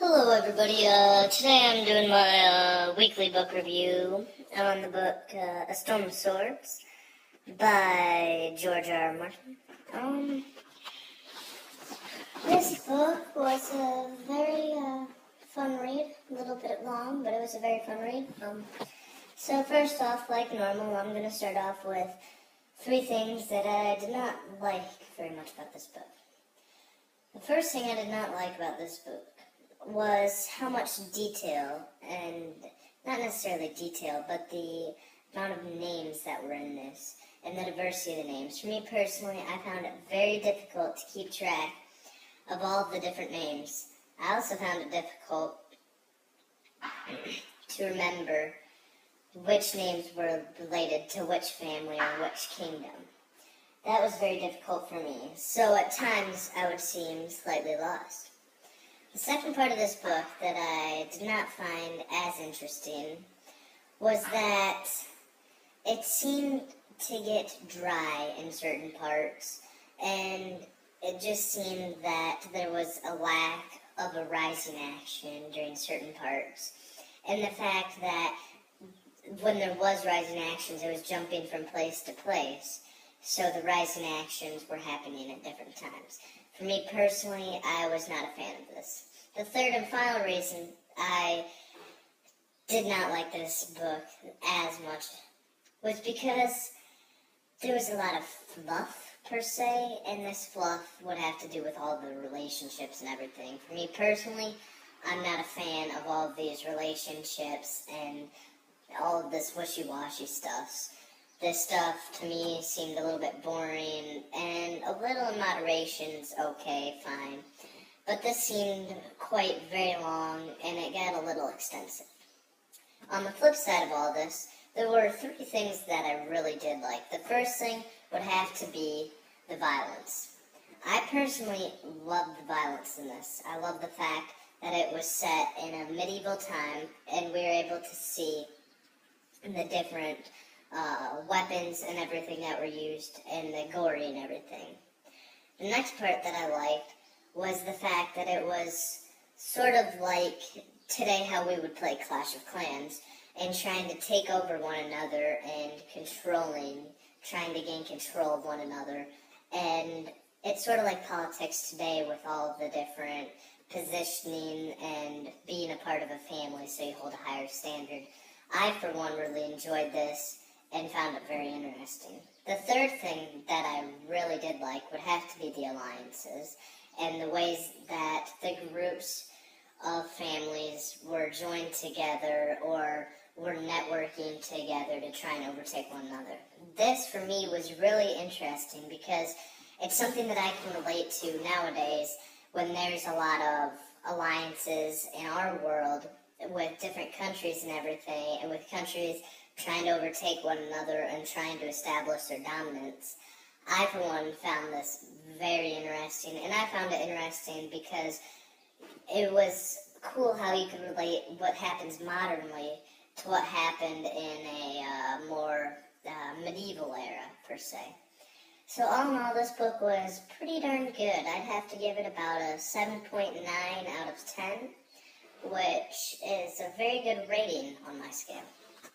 Hello everybody, today I'm doing my weekly book review on the book A Storm of Swords by George R. R. Martin. This book was a very fun read, a little bit long, but it was a very fun read. So first off, like normal, I'm going to start off with 3 things that I did not like very much about this book. The first thing I did not like about this book was how much detail, and not necessarily detail, but the amount of names that were in this, and the diversity of the names. For me personally, I found it very difficult to keep track of all of the different names. I also found it difficult to remember which names were related to which family or which kingdom. That was very difficult for me, so at times I would seem slightly lost. The second part of this book that I did not find as interesting was that it seemed to get dry in certain parts, and it just seemed that there was a lack of a rising action during certain parts, and the fact that when there was rising actions, it was jumping from place to place, so the rising actions were happening at different times. For me personally, I was not a fan of this. The third and final reason I did not like this book as much was because there was a lot of fluff, per se, and this fluff would have to do with all the relationships and everything. For me personally, I'm not a fan of all of these relationships and all of this wishy-washy stuff. This stuff, to me, seemed a little bit boring, and a little in moderation's okay, fine. But this seemed quite very long, and it got a little extensive. On the flip side of all this, there were 3 things that I really did like. The first thing would have to be the violence. I personally love the violence in this. I love the fact that it was set in a medieval time, and we were able to see the different weapons and everything that were used, and the gory and everything. The next part that I liked was the fact that it was sort of like today how we would play Clash of Clans, and trying to take over one another and trying to gain control of one another. And it's sort of like politics today with all of the different positioning and being a part of a family, so you hold a higher standard. I, for one, really enjoyed this and found it very interesting. The third thing that I really did like would have to be the alliances, and the ways that the groups of families were joined together or were networking together to try and overtake one another. This, for me, was really interesting because it's something that I can relate to nowadays when there's a lot of alliances in our world with different countries and everything, and with countries trying to overtake one another and trying to establish their dominance. I, for one, found this very interesting, and I found it interesting because it was cool how you could relate what happens modernly to what happened in a more medieval era, per se. So all in all, this book was pretty darn good. I'd have to give it about a 7.9 out of 10, which is a very good rating on my scale.